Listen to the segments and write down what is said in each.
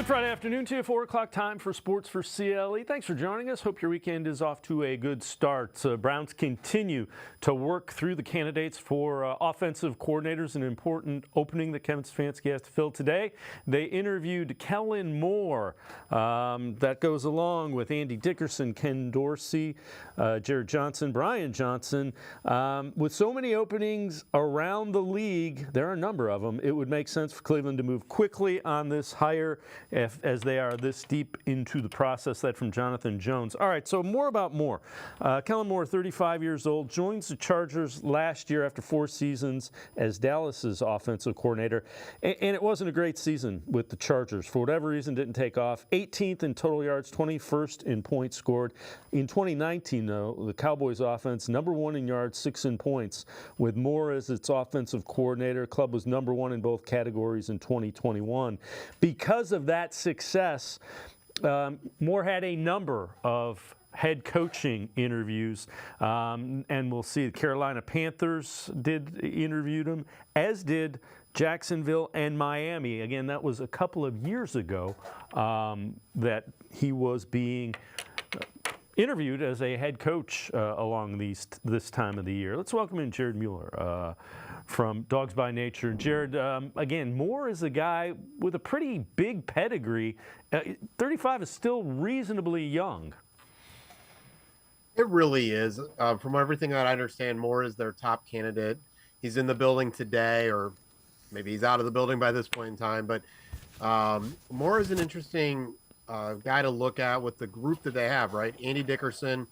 Good Friday afternoon to you, 4 o'clock time for Sports for CLE. Thanks for joining us. Hope your weekend is off to a good start. Browns continue to work through the candidates for offensive coordinators, an important opening that Kevin Stefanski has to fill today. They interviewed Kellen Moore. That goes along with Andy Dickerson, Ken Dorsey, Jared Johnson, Brian Johnson. With so many openings around the league, there are a number of them, it would make sense for Cleveland to move quickly on this hire as they are this deep into the process. That from Jonathan Jones. All right, so more about Moore. Kellen Moore, 35 years old, joins the Chargers last year after 4 seasons as Dallas's offensive coordinator. And it wasn't a great season with the Chargers. For whatever reason, didn't take off. 18th in total yards, 21st in points scored. In 2019, though, the Cowboys offense, number 1 in yards, 6 in points. With Moore as its offensive coordinator, club was number 1 in both categories in 2021. Because of that success, Moore had a number of head coaching interviews, and we'll see the Carolina Panthers interviewed him, as did Jacksonville and Miami. Again, that was a couple of years ago that he was being interviewed as a head coach along this time of the year. Let's welcome in Jared Mueller from Dawgs by Nature. Jared, again, Moore is a guy with a pretty big pedigree. 35 is still reasonably young. It really is. From everything that I understand, Moore is their top candidate. He's in the building today, or maybe he's out of the building by this point in time. But Moore is an interesting guy to look at with the group that they have, right? Andy Dickerson,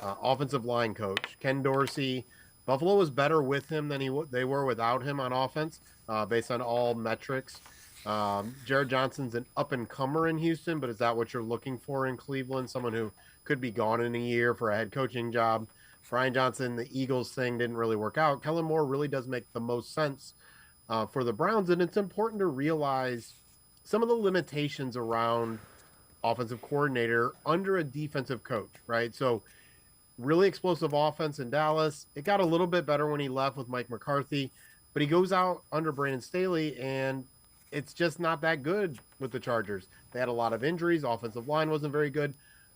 offensive line coach. Ken Dorsey. Buffalo was better with him than they were without him on offense, based on all metrics. Jared Johnson's an up-and-comer in Houston, but is that what you're looking for in Cleveland? Someone who could be gone in a year for a head coaching job. Brian Johnson, the Eagles thing didn't really work out. Kellen Moore really does make the most sense for the Browns, and it's important to realize some of the limitations around offensive coordinator under a defensive coach, right? So really explosive offense in Dallas. It got a little bit better when he left with Mike McCarthy, but he goes out under Brandon Staley, and it's just not that good with the Chargers. They had a lot of injuries. Offensive line wasn't very good,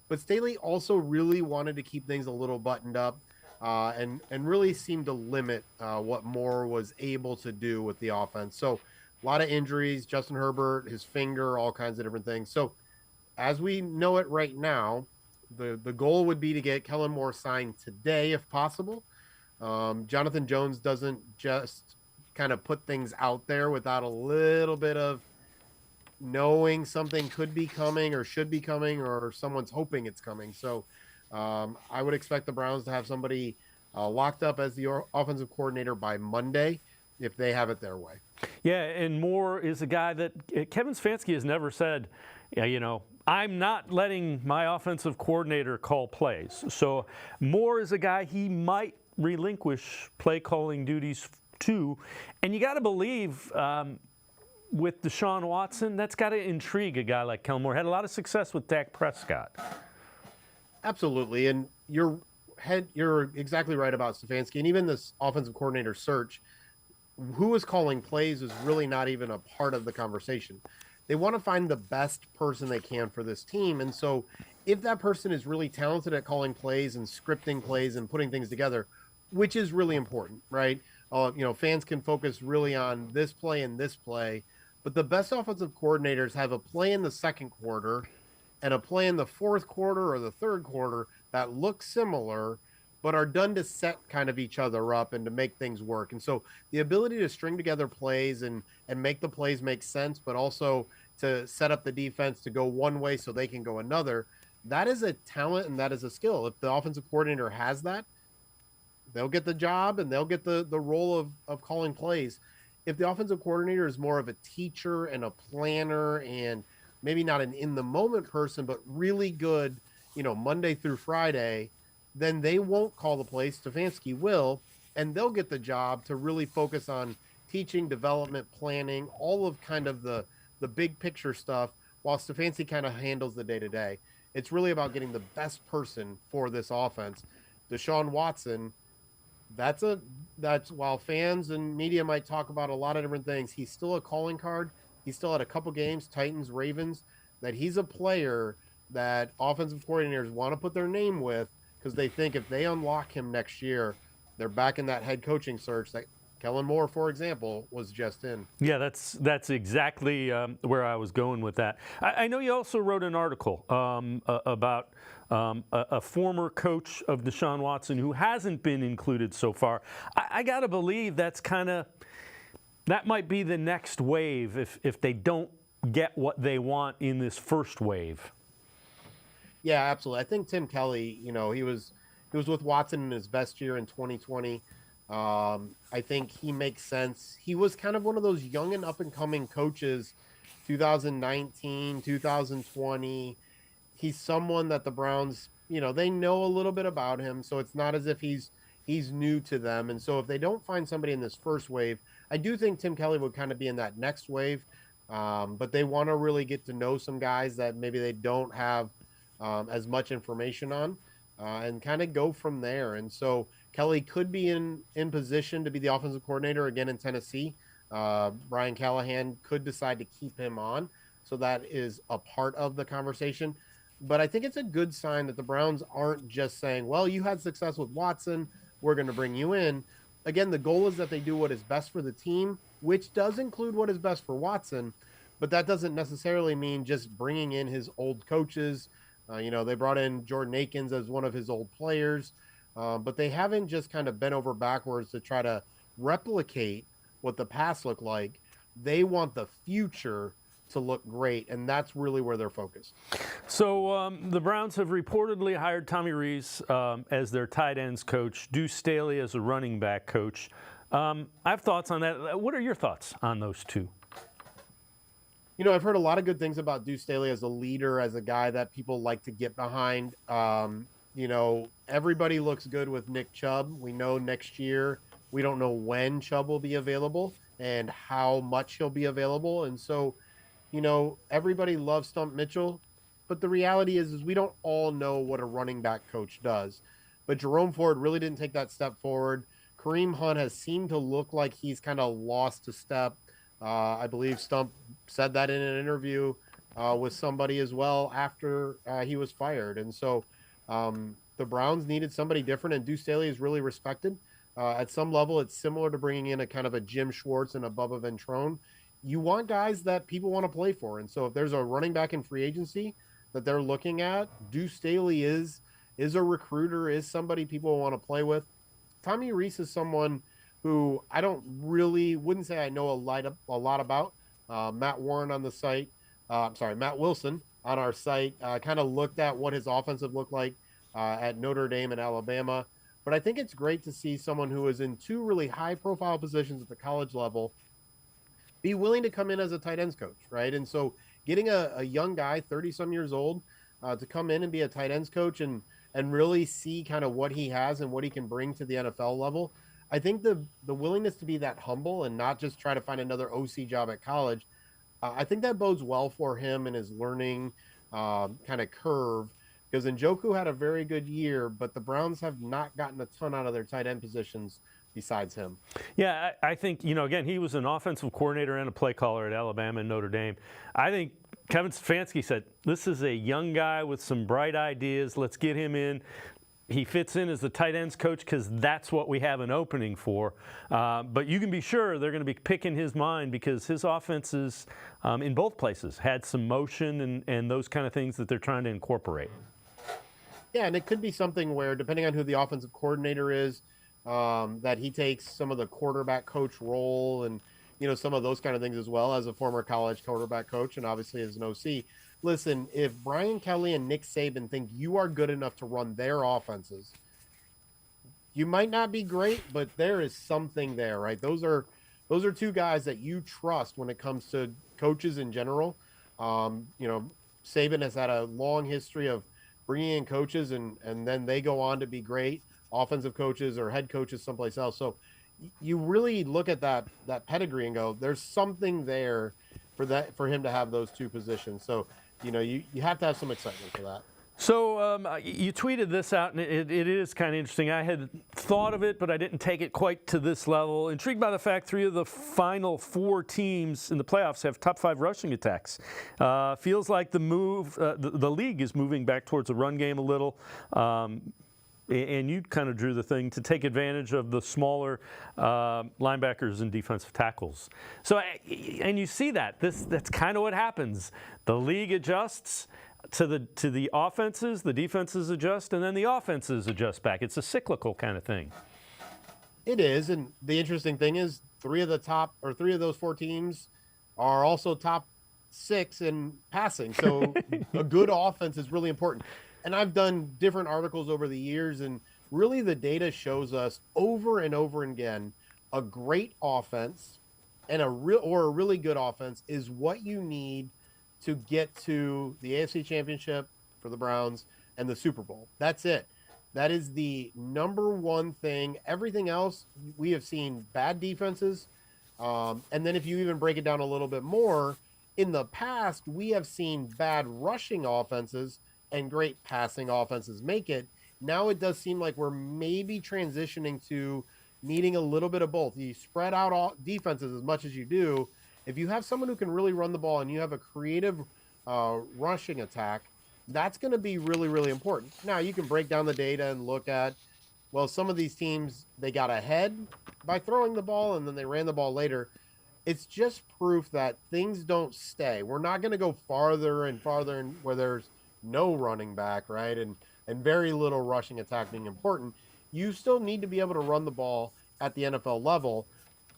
but Staley also really wanted to keep things a little buttoned up and really seemed to limit what Moore was able to do with the offense. So a lot of injuries, Justin Herbert, his finger, all kinds of different things. So as we know it right now, the goal would be to get Kellen Moore signed today if possible. Jonathan Jones doesn't just kind of put things out there without a little bit of knowing something could be coming or should be coming or someone's hoping it's coming. So I would expect the Browns to have somebody locked up as the offensive coordinator by Monday if they have it their way. Yeah, and Moore is a guy that Kevin Stefanski has never said, I'm not letting my offensive coordinator call plays. So Moore is a guy he might relinquish play calling duties to. And you got to believe with Deshaun Watson, that's got to intrigue a guy like Kellen Moore. Had a lot of success with Dak Prescott. Absolutely. And you're exactly right about Stefanski. And even this offensive coordinator search, who is calling plays is really not even a part of the conversation. They want to find the best person they can for this team. And so if that person is really talented at calling plays and scripting plays and putting things together, which is really important, right? Fans can focus really on this play and this play, but the best offensive coordinators have a play in the second quarter and a play in the fourth quarter or the third quarter that look similar, but are done to set kind of each other up and to make things work. And so the ability to string together plays and make the plays make sense, but also to set up the defense to go one way so they can go another, that is a talent and that is a skill. If the offensive coordinator has that, they'll get the job and they'll get the role of calling plays. If the offensive coordinator is more of a teacher and a planner and maybe not an in-the-moment person, but really good, Monday through Friday, then they won't call the plays. Stefanski will, and they'll get the job to really focus on teaching, development, planning, all of kind of the big picture stuff, while Stefanski kind of handles the day-to-day. It's really about getting the best person for this offense. Deshaun Watson, that's while fans and media might talk about a lot of different things, he's still a calling card. He's still had a couple games, Titans, Ravens, that he's a player that offensive coordinators want to put their name with because they think if they unlock him next year, they're back in that head coaching search that Kellen Moore, for example, was just in. Yeah, that's exactly where I was going with that. I know you also wrote an article about a former coach of Deshaun Watson who hasn't been included so far. I got to believe that might be the next wave if they don't get what they want in this first wave. Yeah, absolutely. I think Tim Kelly, he was with Watson in his best year in 2020. I think he makes sense. He was kind of one of those young and up and coming coaches, 2019, 2020. He's someone that the Browns, they know a little bit about him, so it's not as if he's new to them. And so if they don't find somebody in this first wave, I do think Tim Kelly would kind of be in that next wave. But they want to really get to know some guys that maybe they don't have as much information on, and kind of go from there. And so Kelly could be in position to be the offensive coordinator again in Tennessee. Brian Callahan could decide to keep him on. So that is a part of the conversation. But I think it's a good sign that the Browns aren't just saying, well, you had success with Watson, we're going to bring you in. Again, the goal is that they do what is best for the team, which does include what is best for Watson. But that doesn't necessarily mean just bringing in his old coaches. They brought in Jordan Akins as one of his old players. But they haven't just kind of bent over backwards to try to replicate what the past looked like. They want the future to look great, and that's really where they're focused. So the Browns have reportedly hired Tommy Rees as their tight ends coach, Deuce Staley as a running back coach. I have thoughts on that. What are your thoughts on those two? I've heard a lot of good things about Deuce Staley as a leader, as a guy that people like to get behind. Everybody looks good with Nick Chubb. We know next year, we don't know when Chubb will be available and how much he'll be available. And so, everybody loves Stump Mitchell, but the reality is we don't all know what a running back coach does. But Jerome Ford really didn't take that step forward. Kareem Hunt has seemed to look like he's kind of lost a step. I believe Stump said that in an interview with somebody as well after he was fired. And so the Browns needed somebody different, and Deuce Staley is really respected. At some level, it's similar to bringing in a kind of a Jim Schwartz and a Bubba Ventrone. You want guys that people want to play for. And so if there's a running back in free agency that they're looking at, Deuce Staley is a recruiter, is somebody people want to play with. Tommy Rees is someone who I wouldn't say I know a lot about. Matt Warren on the site, Matt Wilson on our site, kind of looked at what his offensive looked like at Notre Dame and Alabama. But I think it's great to see someone who is in two really high-profile positions at the college level be willing to come in as a tight ends coach, right? And so getting a young guy, 30-some years old, to come in and be a tight ends coach and really see kind of what he has and what he can bring to the NFL level, I think the willingness to be that humble and not just try to find another OC job at college, I think that bodes well for him and his learning kind of curve, because Njoku had a very good year, but the Browns have not gotten a ton out of their tight end positions besides him. Yeah, I think, again, he was an offensive coordinator and a play caller at Alabama and Notre Dame. I think Kevin Stefanski said, this is a young guy with some bright ideas. Let's get him in. He fits in as the tight ends coach because that's what we have an opening for. But you can be sure they're going to be picking his mind because his offenses in both places had some motion and those kind of things that they're trying to incorporate. Yeah, and it could be something where, depending on who the offensive coordinator is, that he takes some of the quarterback coach role and, some of those kind of things as well as a former college quarterback coach and obviously as an OC. Listen, if Brian Kelly and Nick Saban think you are good enough to run their offenses, you might not be great, but there is something there, right? Those are two guys that you trust when it comes to coaches in general. Saban has had a long history of bringing in coaches and then they go on to be great offensive coaches or head coaches someplace else. So you really look at that pedigree and go, there's something there for him to have those two positions. So, you have to have some excitement for that. So you tweeted this out, and it is kind of interesting. I had thought of it, but I didn't take it quite to this level. Intrigued by the fact 3 of the final 4 teams in the playoffs have top 5 rushing attacks. Feels like the league is moving back towards the run game a little. And you kind of drew the thing to take advantage of the smaller linebackers and defensive tackles. So, and you see that's kind of what happens. The league adjusts to the offenses, the defenses adjust, and then the offenses adjust back. It's a cyclical kind of thing. It is, and the interesting thing is 3 of those 4 teams are also top 6 in passing. So a good offense is really important. And I've done different articles over the years, and really the data shows us over and over again a great offense and a really good offense is what you need to get to the AFC Championship for the Browns and the Super Bowl. That's it. That is the number one thing. Everything else, we have seen bad defenses. And then if you even break it down a little bit more, in the past, we have seen bad rushing offenses and great passing offenses make it. Now it does seem like we're maybe transitioning to needing a little bit of both. You spread out all defenses as much as you do. If you have someone who can really run the ball and you have a creative rushing attack, that's going to be really, really important. Now, you can break down the data and look at, well, some of these teams, they got ahead by throwing the ball and then they ran the ball later. It's just proof that things don't stay. We're not going to go farther and farther where there's no running back, right? And very little rushing attack being important. You still need to be able to run the ball at the NFL level.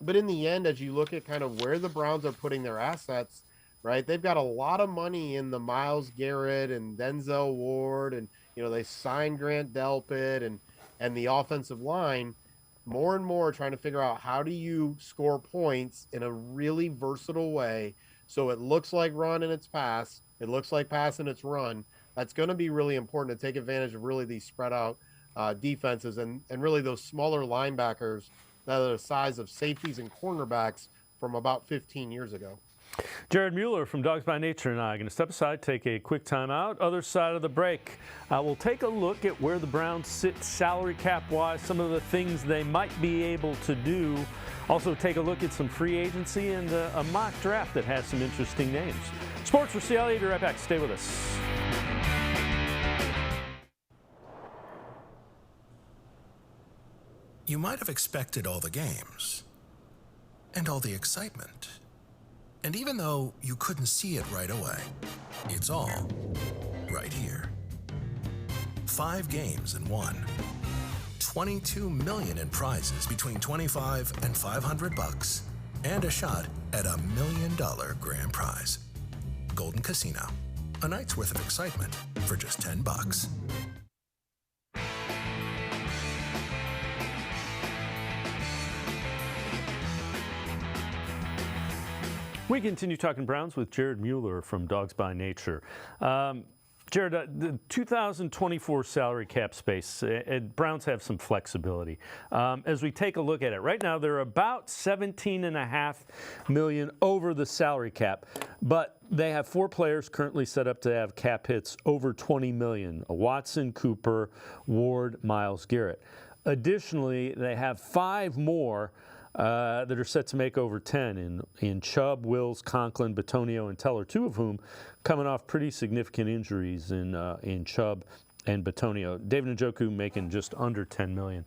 But in the end, as you look at kind of where the Browns are putting their assets, right, they've got a lot of money in the Myles Garrett and Denzel Ward, and they signed Grant Delpit and the offensive line. More and more trying to figure out how do you score points in a really versatile way so it looks like run and it's pass, it looks like pass and it's run. That's going to be really important to take advantage of really these spread out defenses and really those smaller linebackers that are the size of safeties and cornerbacks from about 15 years ago. Jared Mueller from Dawgs by Nature and I are going to step aside, take a quick time out. Other side of the break, we'll take a look at where the Browns sit salary cap-wise, some of the things they might be able to do. Also take a look at some free agency and a mock draft that has some interesting names. Sports4CLE, be right back. Stay with us. You might have expected all the games and all the excitement. And even though you couldn't see it right away, it's all right here. 5 games in 1. $22 million in prizes between $25 and $500, and a shot at $1 million grand prize. Golden Casino, a night's worth of excitement for just $10. We continue talking Browns with Jared Mueller from Dawgs by Nature. Jared, the 2024 salary cap space, Browns have some flexibility. As we take a look at it, right now they're about $17.5 million over the salary cap, but they have 4 players currently set up to have cap hits over $20 million: Watson, Cooper, Ward, Myles Garrett. Additionally, they have 5 more that are set to make over 10 in Chubb, Wills, Conklin, Bitonio, and Teller, 2 of whom coming off pretty significant injuries in Chubb and Bitonio. David Njoku making just under $10 million.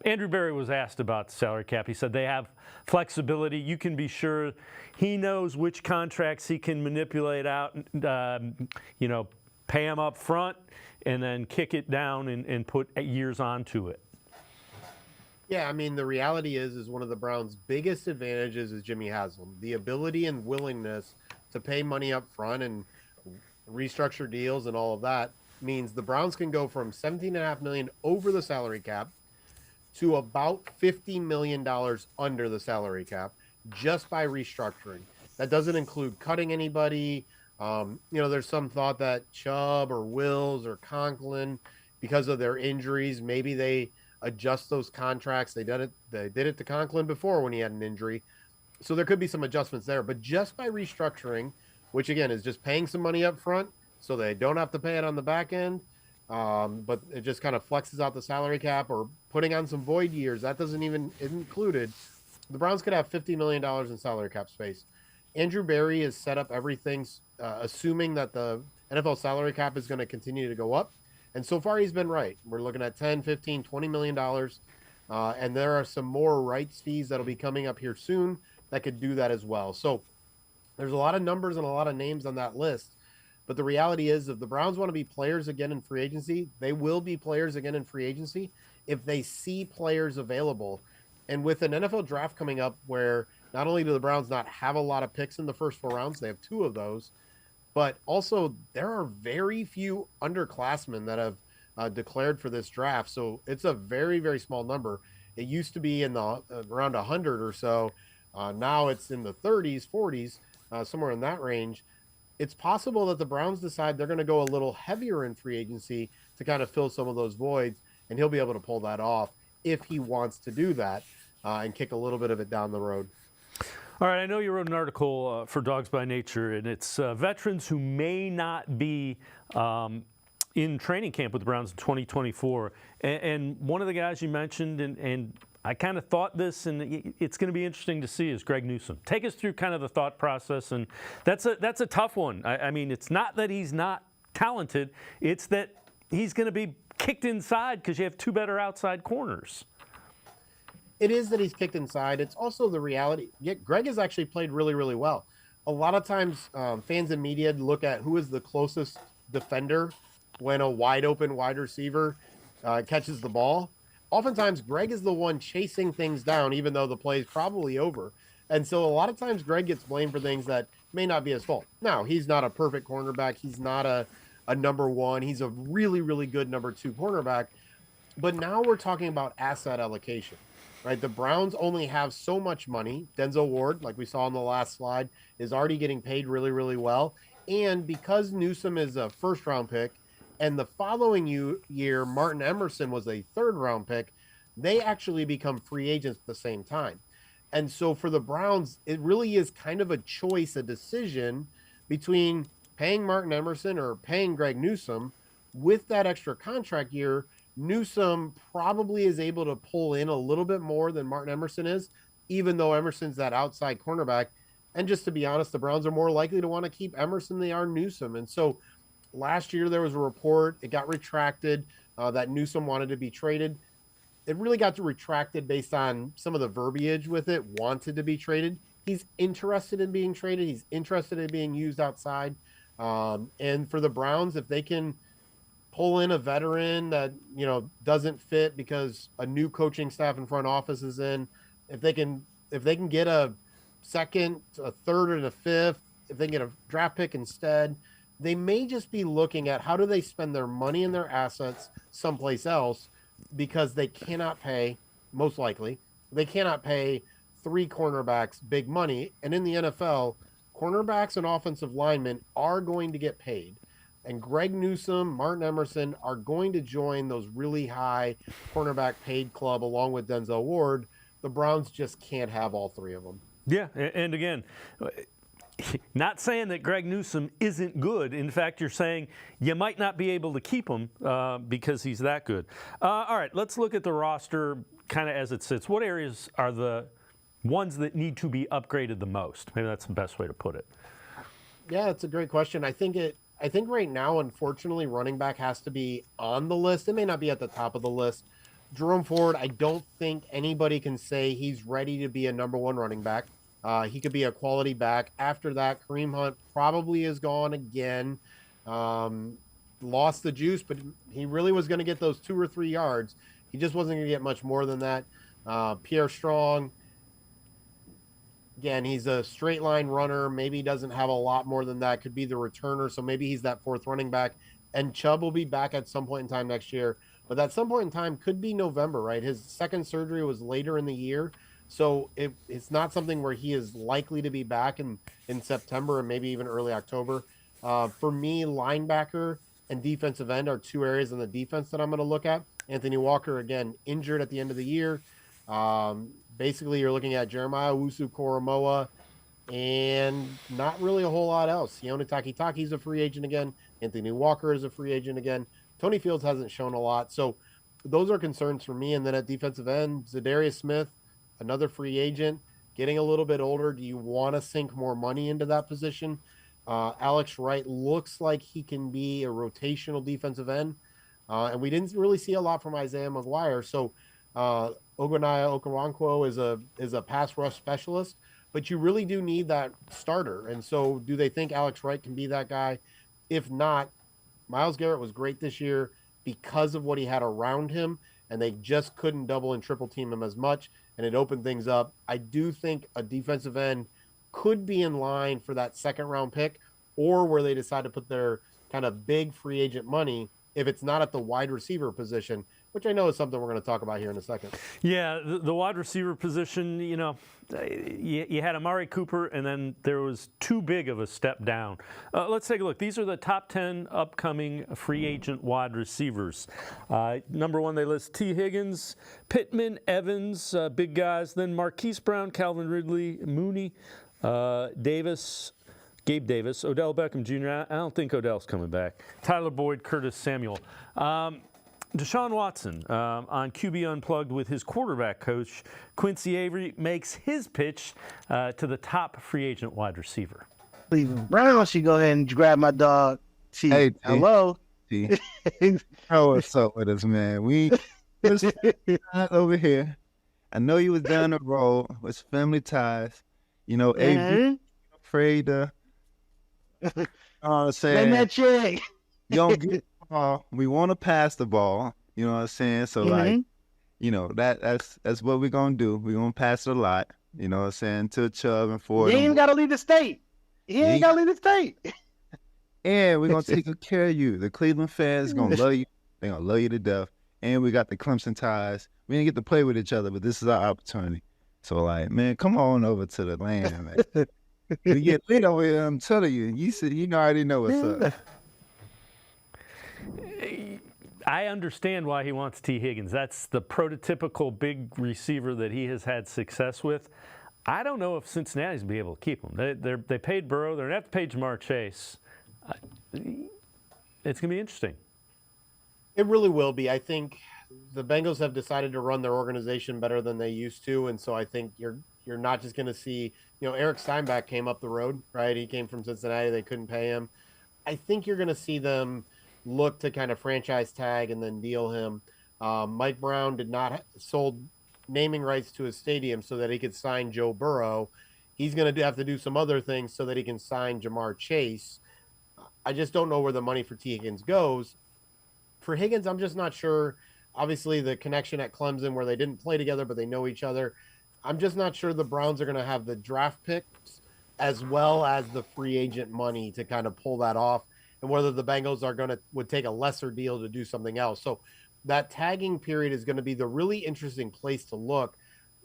Andrew Berry was asked about the salary cap. He said they have flexibility. You can be sure he knows which contracts he can manipulate out, pay them up front and then kick it down and put years onto it. Yeah, I mean, the reality is one of the Browns' biggest advantages is Jimmy Haslam. The ability and willingness to pay money up front and restructure deals and all of that means the Browns can go from $17.5 million over the salary cap to about $50 million under the salary cap just by restructuring. That doesn't include cutting anybody. There's some thought that Chubb or Wills or Conklin, because of their injuries, maybe they adjust those contracts. They did it to Conklin before when he had an injury. So there could be some adjustments there. But just by restructuring, which again is just paying some money up front, so they don't have to pay it on the back end. But it just kind of flexes out the salary cap, or putting on some void years. That doesn't even included. The Browns could have $50 million in salary cap space. Andrew Berry has set up everything, assuming that the NFL salary cap is going to continue to go up. And so far, he's been right. We're looking at 10, 15, $20 million. And there are some more rights fees that'll be coming up here soon that could do that as well. So there's a lot of numbers and a lot of names on that list. But the reality is, if the Browns want to be players again in free agency, they will be players again in free agency if they see players available. And with an NFL draft coming up where not only do the Browns not have a lot of picks in the first 4 rounds, they have 2 of those, but also there are very few underclassmen that have declared for this draft. So it's a very, very small number. It used to be in the around 100 or so. Now it's in the 30s, 40s, somewhere in that range. It's possible that the Browns decide they're going to go a little heavier in free agency to kind of fill some of those voids, and he'll be able to pull that off if he wants to do that and kick a little bit of it down the road. All right, I know you wrote an article for Dawgs by Nature, and it's veterans who may not be in training camp with the Browns in 2024. And one of the guys you mentioned, and I kind of thought this, and it's going to be interesting to see, is Greg Newsome. Take us through kind of the thought process, and that's a tough one. I mean, it's not that he's not talented, it's that he's going to be kicked inside because you have 2 better outside corners. It is that he's kicked inside. It's also the reality. Greg has actually played really, really well. A lot of times fans and media look at who is the closest defender when a wide open wide receiver catches the ball. Oftentimes, Greg is the one chasing things down, even though the play is probably over. And so a lot of times Greg gets blamed for things that may not be his fault. Now, he's not a perfect cornerback. He's not a number 1. He's a really, really good number 2 cornerback. But now we're talking about asset allocation, right? The Browns only have so much money. Denzel Ward, like we saw on the last slide, is already getting paid really, really well. And because Newsome is a first-round pick, and the following year, Martin Emerson was a 3rd-round pick, they actually become free agents at the same time. And so for the Browns, it really is kind of a choice, a decision between paying Martin Emerson or paying Greg Newsome. With that extra contract year, Newsome probably is able to pull in a little bit more than Martin Emerson is, even though Emerson's that outside cornerback. And just to be honest, the Browns are more likely to want to keep Emerson than they are Newsome. And so last year there was a report, it got retracted, that Newsome wanted to be traded. It really got retracted based on some of the verbiage with it, wanted to be traded. He's interested in being traded. He's interested in being used outside. And for the Browns, if they can pull in a veteran that, doesn't fit because a new coaching staff and front office is in, if they can get a 2nd, a 3rd, and a 5th, if they can get a draft pick instead, they may just be looking at how do they spend their money and their assets someplace else, because they cannot pay, most likely, they cannot pay 3 cornerbacks big money. And in the NFL, cornerbacks and offensive linemen are going to get paid. And Greg Newsome, Martin Emerson are going to join those really high cornerback paid club along with Denzel Ward. The Browns just can't have all 3 of them. Yeah, and again, not saying that Greg Newsome isn't good. In fact, you're saying you might not be able to keep him because he's that good. All right, let's look at the roster kind of as it sits. What areas are the ones that need to be upgraded the most? Maybe that's the best way to put it. Yeah, it's a great question. I think right now, unfortunately, running back has to be on the list. It may not be at the top of the list. Jerome Ford, I don't think anybody can say he's ready to be a number 1 running back. He could be a quality back. After that, Kareem Hunt probably is gone again. Lost the juice, but he really was going to get those 2 or 3 yards. He just wasn't going to get much more than that. Pierre Strong, again, he's a straight line runner. Maybe he doesn't have a lot more than that. Could be the returner, so maybe he's that 4th running back. And Chubb will be back at some point in time next year. But that some point in time could be November, right? His 2nd surgery was later in the year. So it's not something where he is likely to be back in September and maybe even early October. For me, linebacker and defensive end are 2 areas in the defense that I'm going to look at. Anthony Walker, again, injured at the end of the year. Basically, you're looking at Jeremiah Owusu-Koramoah and not really a whole lot else. Sione Takitaki's a free agent again. Anthony Walker is a free agent again. Tony Fields hasn't shown a lot. So those are concerns for me. And then at defensive end, Zadarius Smith, another free agent, getting a little bit older. Do you want to sink more money into that position? Alex Wright looks like he can be a rotational defensive end. And we didn't really see a lot from Isaiah McGuire. So Ogbonnia Okoronkwo is a pass rush specialist, but you really do need that starter. And so do they think Alex Wright can be that guy? If not, Myles Garrett was great this year because of what he had around him, and they just couldn't double and triple team him as much, and it opened things up. I do think a defensive end could be in line for that second-round pick, or where they decide to put their kind of big free agent money if it's not at the wide receiver position, which I know is something we're going to talk about here in a second. Yeah, the wide receiver position, you had Amari Cooper, and then there was too big of a step down. Let's take a look. These are the top 10 upcoming free agent wide receivers. Number one, they list T. Higgins, Pittman, Evans, big guys. Then Marquise Brown, Calvin Ridley, Mooney, Davis, Gabe Davis, Odell Beckham Jr. I don't think Odell's coming back. Tyler Boyd, Curtis Samuel. Deshaun Watson on QB Unplugged with his quarterback coach, Quincy Avery, makes his pitch to the top free agent wide receiver. Cleveland Browns should go ahead and grab my dog. T. Hey, T. Hello. T. Oh, what's up with us, man? We was over here. I know you was down the road with family ties. Avery, afraid to, saying, that chick. you don't get the ball. We want to pass the ball. You know what I'm saying? So, that's what we're going to do. We're going to pass it a lot. You know what I'm saying? To Chubb and Ford. He ain't got to leave the state. He ain't got to leave the state. And we're going to take good care of you. The Cleveland fans going to love you. They're going to love you to death. And we got the Clemson ties. We didn't get to play with each other, but this is our opportunity. So, man, come on over to the land, man. We get lit over here, I'm telling you. You already know what's up. I understand why he wants T. Higgins. That's the prototypical big receiver that he has had success with. I don't know if Cincinnati's going to be able to keep him. They paid Burrow. They're going to have to pay Jamar Chase. It's going to be interesting. It really will be. I think the Bengals have decided to run their organization better than they used to, and so I think you're not just going to see, Eric Steinbach came up the road, right? He came from Cincinnati. They couldn't pay him. I think you're going to see them look to kind of franchise tag and then deal him. Mike Brown did not sold naming rights to his stadium so that he could sign Joe Burrow. He's going to have to do some other things so that he can sign Jamar Chase. I just don't know where the money for T. Higgins goes. For Higgins, I'm just not sure. Obviously, the connection at Clemson where they didn't play together, but they know each other. I'm just not sure the Browns are going to have the draft picks as well as the free agent money to kind of pull that off, and whether the Bengals would take a lesser deal to do something else. So that tagging period is going to be the really interesting place to look.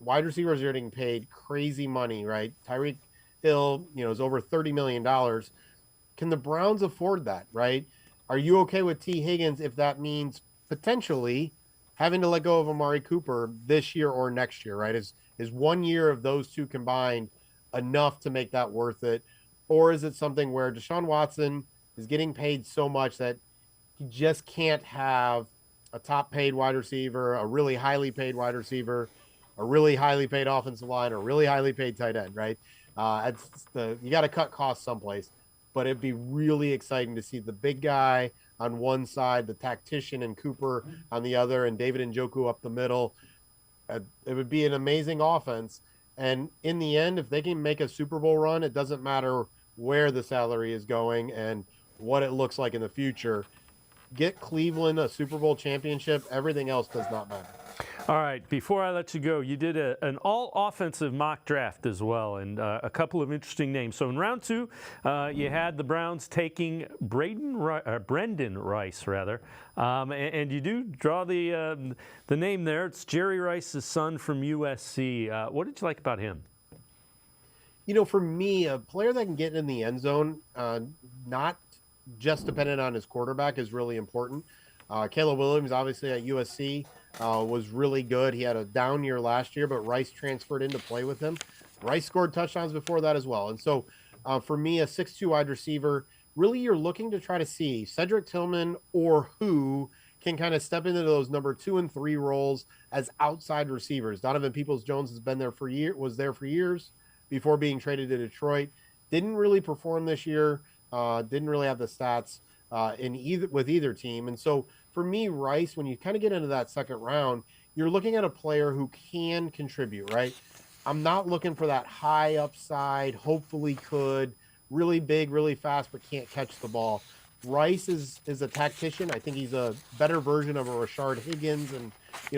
Wide receivers are getting paid crazy money, right? Tyreek Hill, is over $30 million. Can the Browns afford that, right? Are you okay with T. Higgins if that means potentially having to let go of Amari Cooper this year or next year, right? Is 1 year of those two combined enough to make that worth it? Or is it something where Deshaun Watson is getting paid so much that he just can't have a top paid wide receiver, a really highly paid wide receiver, a really highly paid offensive line, or a really highly paid tight end, right? You got to cut costs someplace, but it'd be really exciting to see the big guy on one side, the tactician and Cooper on the other, and David Njoku up the middle. It would be an amazing offense. And in the end, if they can make a Super Bowl run, it doesn't matter where the salary is going and what it looks like in the future. Get Cleveland a Super Bowl championship. Everything else does not matter. All right, before I let you go, you did an all-offensive mock draft as well, and a couple of interesting names. So in round two, you had the Browns taking Brendan Rice, and you do draw the name there. It's Jerry Rice's son from USC. What did you like about him? For me, a player that can get in the end zone, not just dependent on his quarterback, is really important. Caleb Williams, obviously at USC, was really good. He had a down year last year, but Rice transferred in to play with him. Rice scored touchdowns before that as well. And so for me, a 6'2" wide receiver really you're looking to try to see Cedric Tillman or who can kind of step into those number 2 and 3 roles as outside receivers. Donovan Peoples-Jones has been there was there for years before being traded to Detroit. Didn't really perform this year. Didn't really have the stats with either team. And so for me, Rice, when you kind of get into that second round, you're looking at a player who can contribute, right? I'm not looking for that high upside, hopefully could, really big, really fast, but can't catch the ball. Rice is a tactician. I think he's a better version of a Rashard Higgins and,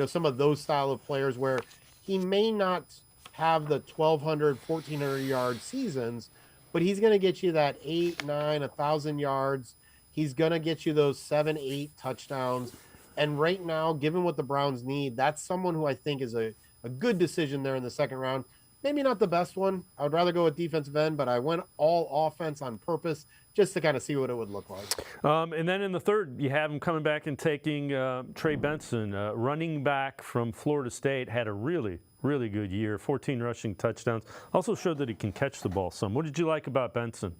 some of those style of players where he may not have the 1,200, 1,400 yard seasons, but he's going to get you that 8, 9, 1,000 yards. He's going to get you those 7, 8 touchdowns. And right now, given what the Browns need, that's someone who I think is a good decision there in the second round. Maybe not the best one. I would rather go with defensive end, but I went all offense on purpose just to kind of see what it would look like. And then in the third, you have him coming back and taking Trey Benson, running back from Florida State, had a really good year, 14 rushing touchdowns. Also showed that he can catch the ball some. What did you like about Benson?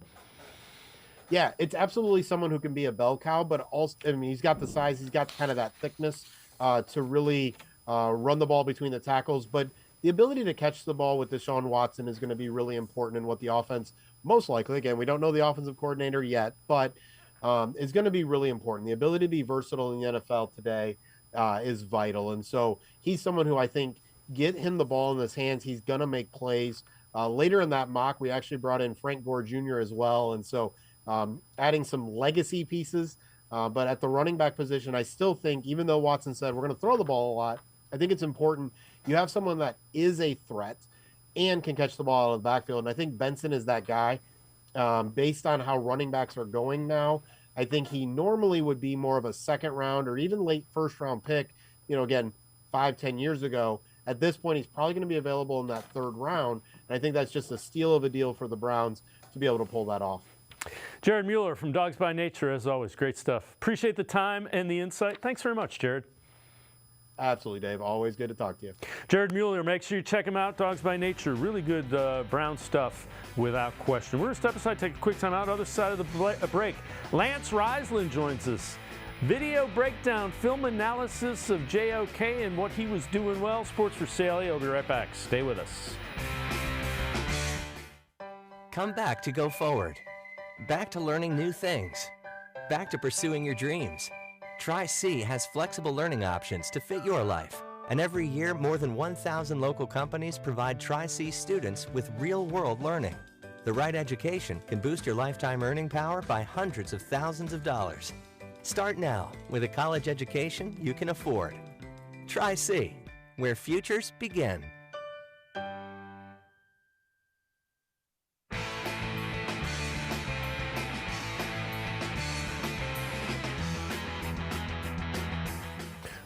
Yeah, it's absolutely someone who can be a bell cow, but also, he's got the size, he's got kind of that thickness to really run the ball between the tackles. But the ability to catch the ball with Deshaun Watson is going to be really important in what the offense, most likely, again, we don't know the offensive coordinator yet, but is going to be really important. The ability to be versatile in the NFL today is vital. And so he's someone who I think, get him the ball in his hands, he's going to make plays. Later in that mock, we actually brought in Frank Gore Jr. as well. And so adding some legacy pieces. But at the running back position, I still think, even though Watson said we're going to throw the ball a lot, I think it's important you have someone that is a threat and can catch the ball out of the backfield. And I think Benson is that guy. Based on how running backs are going now, I think he normally would be more of a second round or even late first round pick, again, 5-10 years ago. At this point, he's probably going to be available in that third round. And I think that's just a steal of a deal for the Browns to be able to pull that off. Jared Mueller from Dawgs by Nature, as always, great stuff. Appreciate the time and the insight. Thanks very much, Jared. Absolutely, Dave. Always good to talk to you. Jared Mueller, make sure you check him out, Dawgs by Nature. Really good Brown stuff, without question. We're going to step aside, take a quick time out. Other side of the break, Lance Reisland joins us. Video breakdown, film analysis of JOK and what he was doing well. Sports4CLE, I'll be right back. Stay with us. Come back to go forward. Back to learning new things. Back to pursuing your dreams. Tri-C has flexible learning options to fit your life. And every year, more than 1,000 local companies provide Tri-C students with real-world learning. The right education can boost your lifetime earning power by hundreds of thousands of dollars. Start now with a college education you can afford. Tri-C, where futures begin.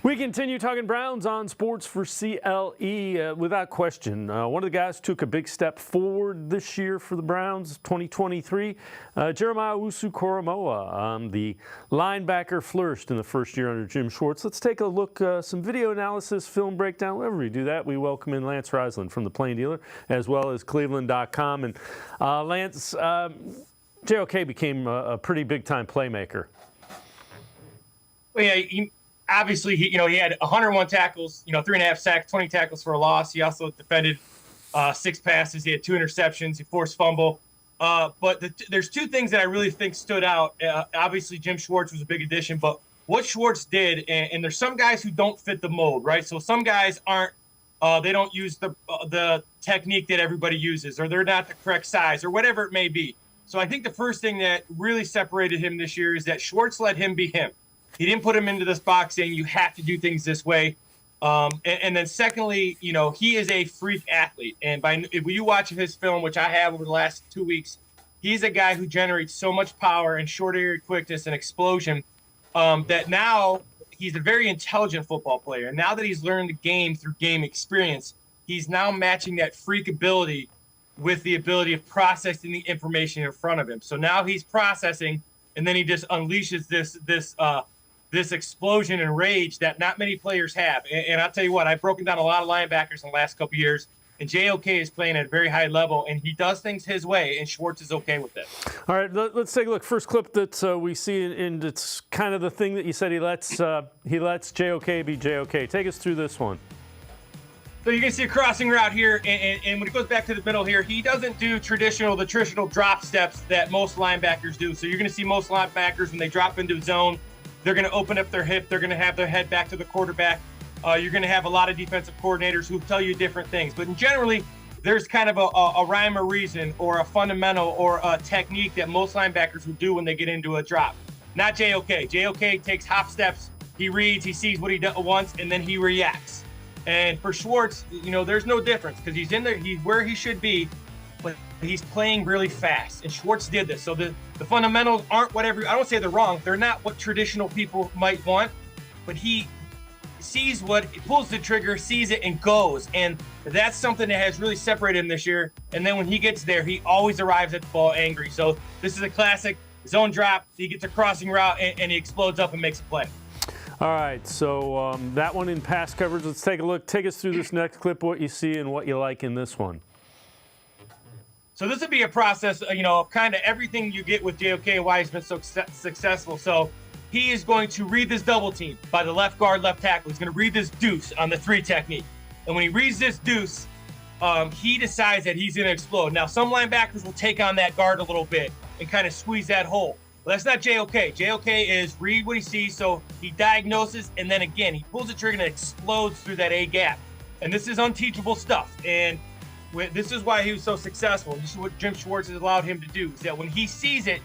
We continue talking Browns on Sports4CLE. Without question, one of the guys took a big step forward this year for the Browns, 2023. Jeremiah Owusu-Koramoah, the linebacker, flourished in the first year under Jim Schwartz. Let's take a look, some video analysis, film breakdown. Whenever we do that, we welcome in Lance Reisland from the Plain Dealer, as well as cleveland.com. And Lance, JOK became a pretty big-time playmaker. Well, yeah, obviously, he had 101 tackles, 3.5 sacks, 20 tackles for a loss. He also defended 6 passes. He had 2 interceptions. He forced fumble. But there's 2 things that I really think stood out. Obviously, Jim Schwartz was a big addition, but what Schwartz did, and there's some guys who don't fit the mold, right? So some guys they don't use the technique that everybody uses, or they're not the correct size, or whatever it may be. So I think the first thing that really separated him this year is that Schwartz let him be him. He didn't put him into this box saying you have to do things this way. And then secondly, he is a freak athlete. And if you watch his film, which I have over the last 2 weeks, he's a guy who generates so much power and short area quickness and explosion that now he's a very intelligent football player. And now that he's learned the game through game experience, he's now matching that freak ability with the ability of processing the information in front of him. So now he's processing, and then he just unleashes this explosion and rage that not many players have. And I'll tell you what, I've broken down a lot of linebackers in the last couple of years. And JOK is playing at a very high level, and he does things his way, and Schwartz is okay with it. All right, let's take a look. First clip that we see, and it's kind of the thing that you said he lets JOK be JOK. Take us through this one. So you can see a crossing route here, and when it goes back to the middle here, he doesn't do the traditional drop steps that most linebackers do. So you're going to see most linebackers, when they drop into zone, they're going to open up their hip, they're going to have their head back to the quarterback. You're going to have a lot of defensive coordinators who tell you different things. But generally, there's kind of a rhyme or reason or a fundamental or a technique that most linebackers will do when they get into a drop. Not JOK. JOK takes hop steps, he reads, he sees what he wants, and then he reacts. And for Schwartz, there's no difference because he's in there, he's where he should be, but he's playing really fast. And Schwartz did this. So the fundamentals aren't whatever, I don't say they're wrong. They're not what traditional people might want, but he sees he pulls the trigger, sees it, and goes. And that's something that has really separated him this year. And then when he gets there, he always arrives at the ball angry. So this is a classic zone drop. He gets a crossing route, and he explodes up and makes a play. All right, so that one in pass coverage. Let's take a look. Take us through this next clip, what you see and what you like in this one. So this would be a process, kind of everything you get with JOK and why he's been so successful. So he is going to read this double team by the left guard, left tackle. He's going to read this deuce on the 3 technique. And when he reads this deuce, he decides that he's going to explode. Now, some linebackers will take on that guard a little bit and kind of squeeze that hole. Well, that's not JOK. JOK is read what he sees, so he diagnoses, and then again, he pulls the trigger and it explodes through that A gap. And this is unteachable stuff. And this is why he was so successful. This is what Jim Schwartz has allowed him to do, is that when he sees it,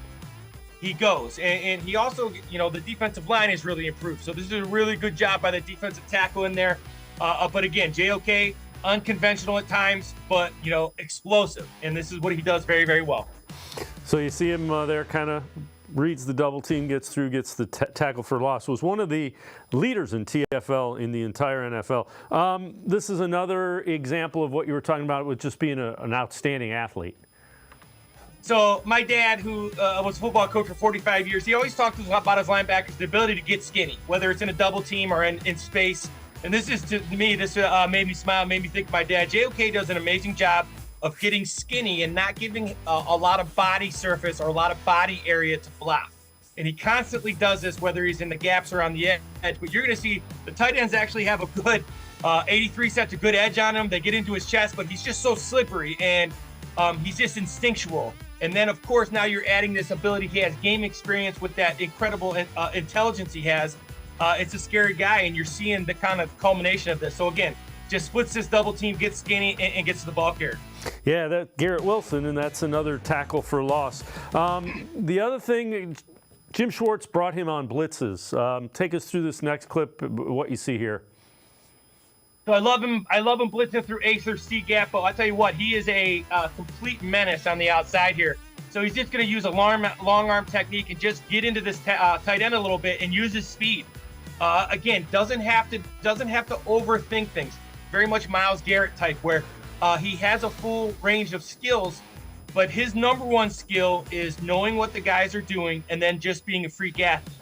he goes. And he also, the defensive line is really improved. So this is a really good job by the defensive tackle in there. But again, JOK, unconventional at times, but, explosive. And this is what he does very, very well. So you see him there kind of reads the double team, gets through, gets the tackle for loss. Was one of the leaders in TFL in the entire NFL. This is another example of what you were talking about with just being an outstanding athlete. So my dad, who was a football coach for 45 years, he always talked about his linebackers, the ability to get skinny, whether it's in a double team or in space. And this is, to me, this made me smile, made me think of my dad. JOK does an amazing job of getting skinny and not giving a lot of body surface or a lot of body area to block. And he constantly does this, whether he's in the gaps or on the edge. But you're going to see the tight ends actually have a good 83 sets, a good edge on him. They get into his chest, but he's just so slippery and he's just instinctual. And then, of course, now you're adding this ability. He has game experience with that incredible intelligence he has. It's a scary guy, and you're seeing the kind of culmination of this. So, again, just splits this double team, gets skinny, and gets to the ball carrier. Yeah, that Garrett Wilson, and that's another tackle for loss. The other thing, Jim Schwartz brought him on blitzes. Take us through this next clip, what you see here. So I love him blitzing through A through C gap, but I'll tell you what, he is a complete menace on the outside here. So he's just going to use a long arm technique and just get into this tight end a little bit and use his speed. Again, doesn't have to overthink things. Very much Myles Garrett type, where he has a full range of skills, but his number one skill is knowing what the guys are doing and then just being a freak athlete.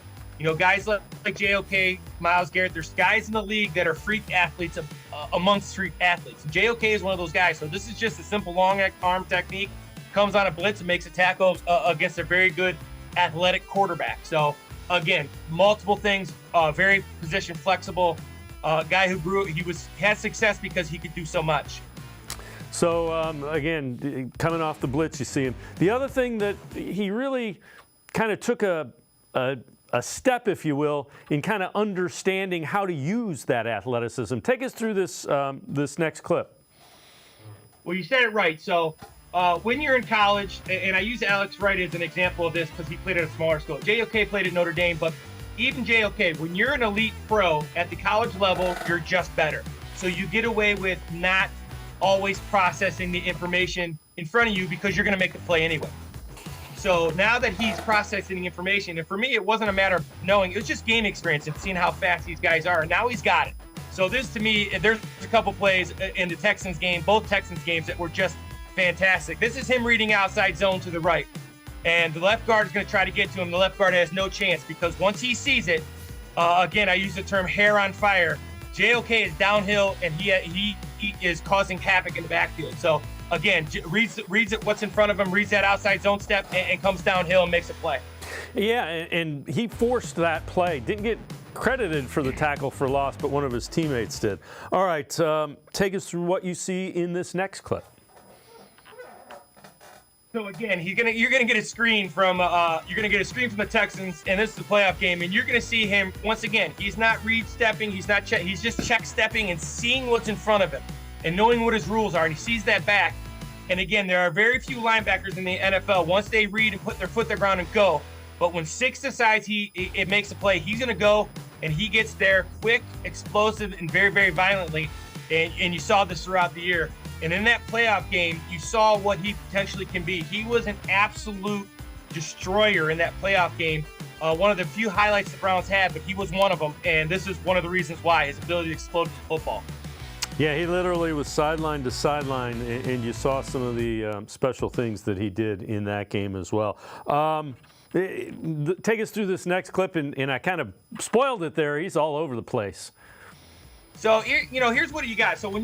Guys like JOK, Myles Garrett, there's guys in the league that are freak athletes amongst freak athletes. And JOK is one of those guys. So this is just a simple long arm technique. Comes on a blitz and makes a tackle against a very good athletic quarterback. So again, multiple things, very position flexible. Guy who had success because he could do so much. So again, coming off the blitz, you see him. The other thing that he really kind of took a step, if you will, in kind of understanding how to use that athleticism. Take us through this this next clip. Well, you said it right. So when you're in college, and I use Alex Wright as an example of this because he played at a smaller school. JOK played at Notre Dame, but even JOK, when you're an elite pro at the college level, you're just better. So you get away with not always processing the information in front of you because you're going to make the play anyway. So now that he's processing the information, and for me, it wasn't a matter of knowing, it was just game experience and seeing how fast these guys are. And now he's got it. So this, to me, there's a couple plays in the Texans game, both Texans games, that were just fantastic. This is him reading outside zone to the right. And the left guard is going to try to get to him. The left guard has no chance because once he sees it, again, I use the term hair on fire. JOK is downhill, and he is causing havoc in the backfield. So again, reads what's in front of him, reads that outside zone step, and comes downhill and makes a play. Yeah, and he forced that play. Didn't get credited for the tackle for loss, but one of his teammates did. All right, take us through what you see in this next clip. So again, you're gonna get a screen from the Texans, and this is the playoff game, and you're gonna see him once again. He's not read stepping, he's just check stepping and seeing what's in front of him and knowing what his rules are, and he sees that back. And again, there are very few linebackers in the NFL. Once they read and put their foot to the ground and go, but when 6 decides it makes a play, he's gonna go, and he gets there quick, explosive, and very, very violently. And you saw this throughout the year. And in that playoff game, you saw what he potentially can be. He was an absolute destroyer in that playoff game. One of the few highlights the Browns had, but he was one of them. And this is one of the reasons why, his ability to explode with the football. Yeah, he literally was sideline to sideline, and you saw some of the special things that he did in that game as well. Take us through this next clip, and I kind of spoiled it there. He's all over the place. So here's what you got. So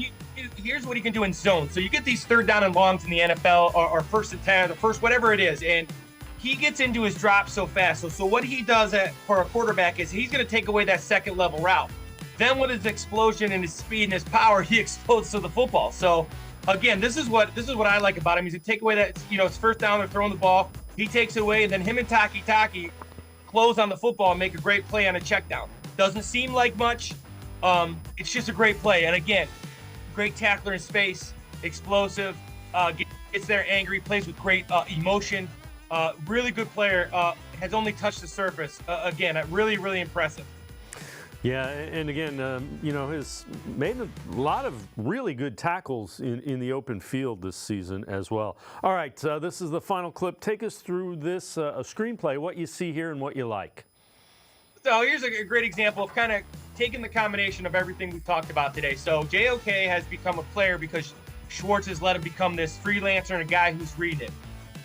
here's what he can do in zone. So you get these 3rd down and longs in the NFL, or 1st and 10, or first, whatever it is, and he gets into his drop so fast. So what he does for a quarterback is he's going to take away that 2nd level route. Then with his explosion and his speed and his power, he explodes to the football. So again, this is what I like about him. He's going to take away that, it's 1st down, they're throwing the ball. He takes it away, and then him and Taki close on the football and make a great play on a check down. Doesn't seem like much. It's just a great play. And again, great tackler in space, explosive, gets there angry, plays with great emotion. Really good player, has only touched the surface. Again, really, really impressive. Yeah, and again, has made a lot of really good tackles in the open field this season as well. All right, this is the final clip. Take us through this a screenplay, what you see here and what you like. So here's a great example of kind of taking the combination of everything we've talked about today. So JOK has become a player because Schwartz has let him become this freelancer and a guy who's reading it.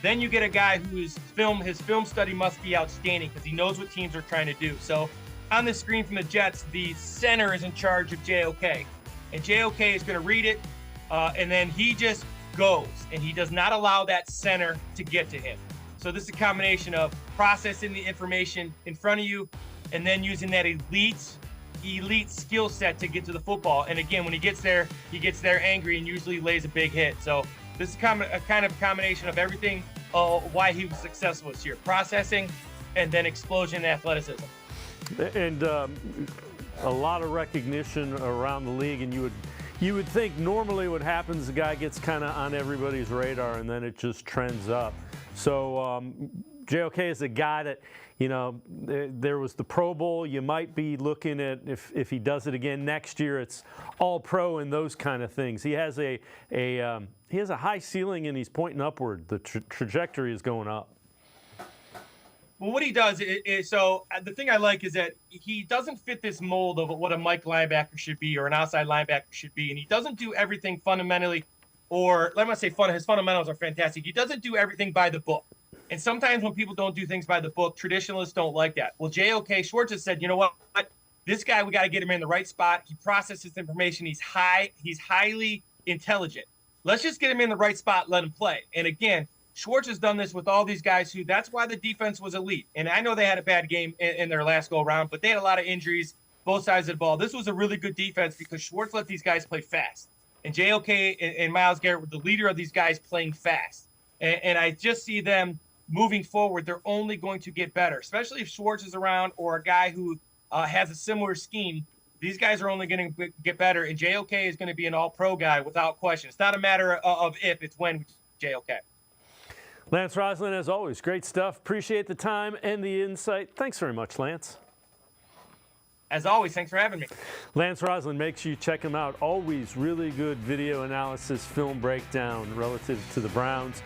Then you get a guy his film study must be outstanding because he knows what teams are trying to do. So on the screen from the Jets, the center is in charge of JOK. And JOK is going to read it, and then he just goes. And he does not allow that center to get to him. So this is a combination of processing the information in front of you and then using that elite skill set to get to the football. And again, when he gets there angry and usually lays a big hit. So this is kind of a combination of everything, why he was successful this year. Processing and then explosion and athleticism. And a lot of recognition around the league, and you would think normally what happens, the guy gets kind of on everybody's radar and then it just trends up. So JOK is a guy that, there was the Pro Bowl. You might be looking at if he does it again next year, it's all pro and those kind of things. He has a high ceiling and he's pointing upward. The trajectory is going up. Well, what he does is the thing I like is that he doesn't fit this mold of what a Mike linebacker should be or an outside linebacker should be, and he doesn't do everything fundamentally, or let me say his fundamentals are fantastic. He doesn't do everything by the book. And sometimes when people don't do things by the book, traditionalists don't like that. Well, JOK Schwartz has said, you know what? This guy, we got to get him in the right spot. He processes information. He's highly intelligent. Let's just get him in the right spot, let him play. And again, Schwartz has done this with all these guys that's why the defense was elite. And I know they had a bad game in their last go around, but they had a lot of injuries, both sides of the ball. This was a really good defense because Schwartz let these guys play fast. And JOK and Myles Garrett were the leader of these guys playing fast. And I just see them moving forward. They're only going to get better, especially if Schwartz is around or a guy who has a similar scheme. These guys are only going to get better, and JOK is going to be an all-pro guy without question. It's not a matter of if, it's when with JOK. Lance Reisland, as always, great stuff. Appreciate the time and the insight. Thanks very much, Lance. As always, thanks for having me. Lance Reisland, make sure you check him out. Always really good video analysis, film breakdown relative to the Browns,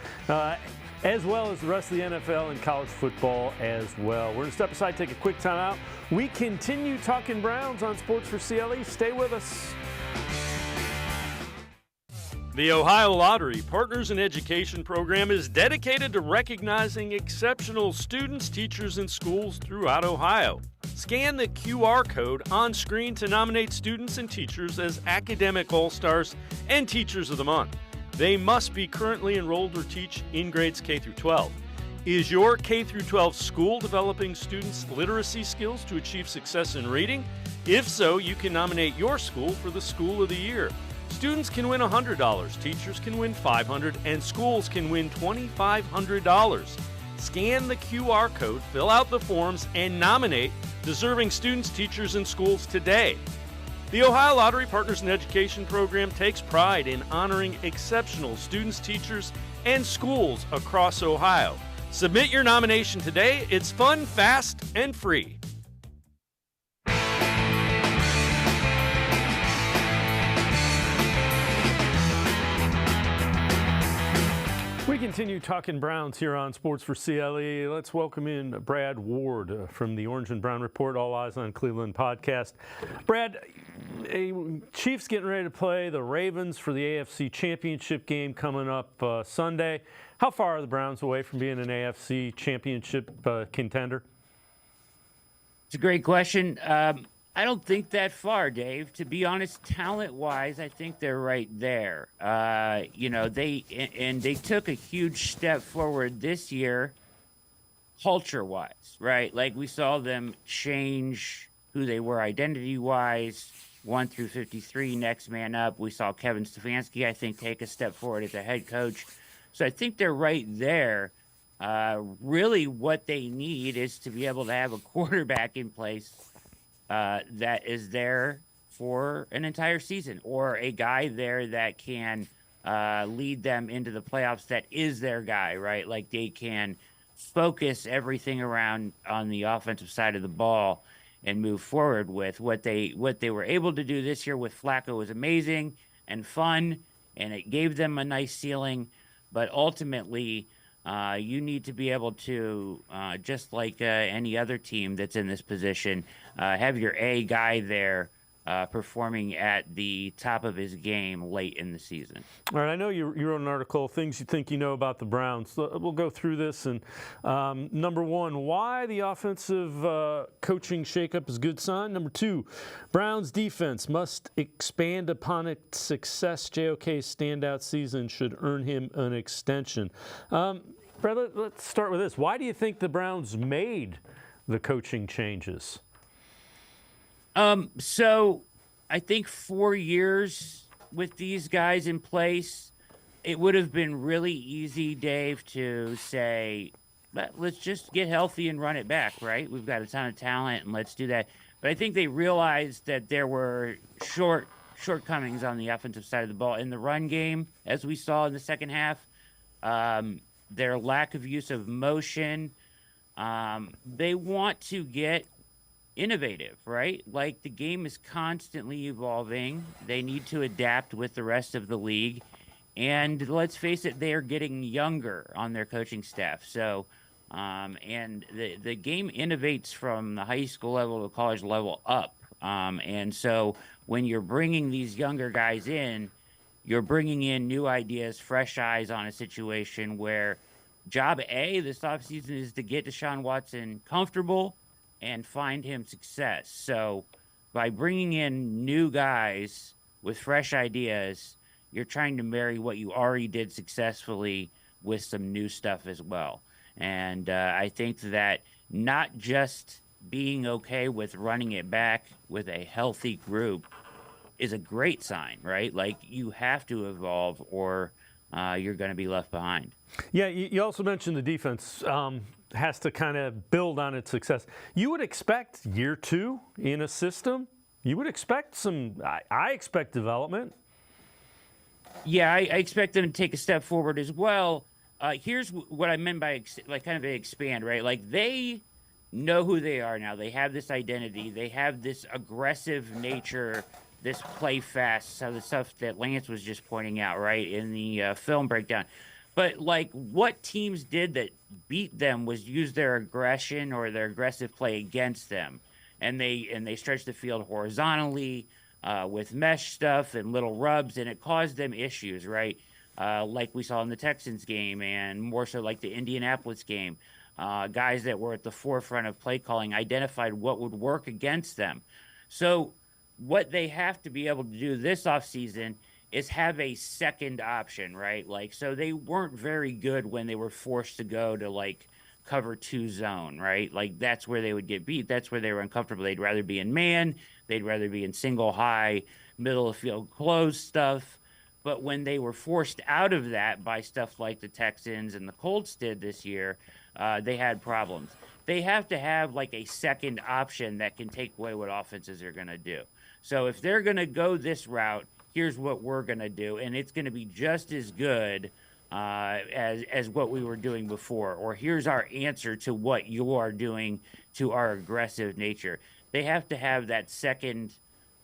as well as the rest of the NFL and college football as well. We're going to step aside, take a quick time out. We continue talking Browns on Sports4CLE. Stay with us. The Ohio Lottery Partners in Education program is dedicated to recognizing exceptional students, teachers, and schools throughout Ohio. Scan the QR code on screen to nominate students and teachers as Academic All-Stars and Teachers of the Month. They must be currently enrolled or teach in grades K through 12. Is your K through 12 school developing students' literacy skills to achieve success in reading? If so, you can nominate your school for the School of the Year. Students can win $100, teachers can win $500, and schools can win $2,500. Scan the QR code, fill out the forms, and nominate deserving students, teachers, and schools today. The Ohio Lottery Partners in Education program takes pride in honoring exceptional students, teachers, and schools across Ohio. Submit your nomination today. It's fun, fast, and free. We continue talking Browns here on Sports for CLE. Let's welcome in Brad Ward from the Orange and Brown Report, All Eyes on Cleveland podcast. Brad, Chiefs getting ready to play the Ravens for the AFC Championship game coming up Sunday. How far are the Browns away from being an AFC Championship contender? It's a great question. I don't think that far, Dave. To be honest, talent-wise, I think they're right there. They took a huge step forward this year, culture-wise, right? Like we saw them change who they were identity-wise, 1 through 53, next man up. We saw Kevin Stefanski, I think, take a step forward as a head coach. So I think they're right there. Really, what they need is to be able to have a quarterback in place that is there for an entire season, or a guy there that can lead them into the playoffs that is their guy, right? Like they can focus everything around on the offensive side of the ball and move forward with what they were able to do this year with Flacco was amazing and fun, and it gave them a nice ceiling. But ultimately, you need to be able to, just like any other team that's in this position, have your A guy there performing at the top of his game late in the season. All right, I know you wrote an article, Things You Think You Know About the Browns. We'll go through this. And number one, why the offensive coaching shakeup is a good sign. Number two, Browns defense must expand upon its success. JOK's standout season should earn him an extension. Brad, let's start with this. Why do you think the Browns made the coaching changes? So I think 4 years with these guys in place, it would have been really easy, Dave, to say, let's just get healthy and run it back, right? We've got a ton of talent and let's do that. But I think they realized that there were shortcomings on the offensive side of the ball in the run game, as we saw in the second half. Their lack of use of motion. They want to get innovative, right? Like the game is constantly evolving. They need to adapt with the rest of the league. And let's face it, they are getting younger on their coaching staff. So, and the game innovates from the high school level to college level up. And so when you're bringing these younger guys in, you're bringing in new ideas, fresh eyes on a situation where job A this offseason is to get Deshaun Watson comfortable and find him success. So by bringing in new guys with fresh ideas, you're trying to marry what you already did successfully with some new stuff as well. And I think that not just being okay with running it back with a healthy group is a great sign, right? Like you have to evolve or you're going to be left behind. Yeah, you also mentioned the defense has to kind of build on its success. You would expect year two in a system, you would expect I expect development. Yeah, I expect them to take a step forward as well. Here's what I meant by kind of expand, right? Like they know who they are now. They have this identity. They have this aggressive nature, this play fast, so the stuff that Lance was just pointing out, right, in the film breakdown. But like what teams did that beat them was use their aggression or their aggressive play against them, and they stretched the field horizontally with mesh stuff and little rubs, and it caused them issues, right? Like we saw in the Texans game, and more so like the Indianapolis game. guys that were at the forefront of play calling identified what would work against them. So what they have to be able to do this offseason is have a second option, right? Like, so they weren't very good when they were forced to go to like cover 2 zone, right? Like that's where they would get beat. That's where they were uncomfortable. They'd rather be in man. They'd rather be in single high, middle of field close stuff. But when they were forced out of that by stuff like the Texans and the Colts did this year, they had problems. They have to have like a second option that can take away what offenses are going to do. So if they're going to go this route, here's what we're going to do, and it's going to be just as good as what we were doing before, or here's our answer to what you are doing to our aggressive nature. They have to have that second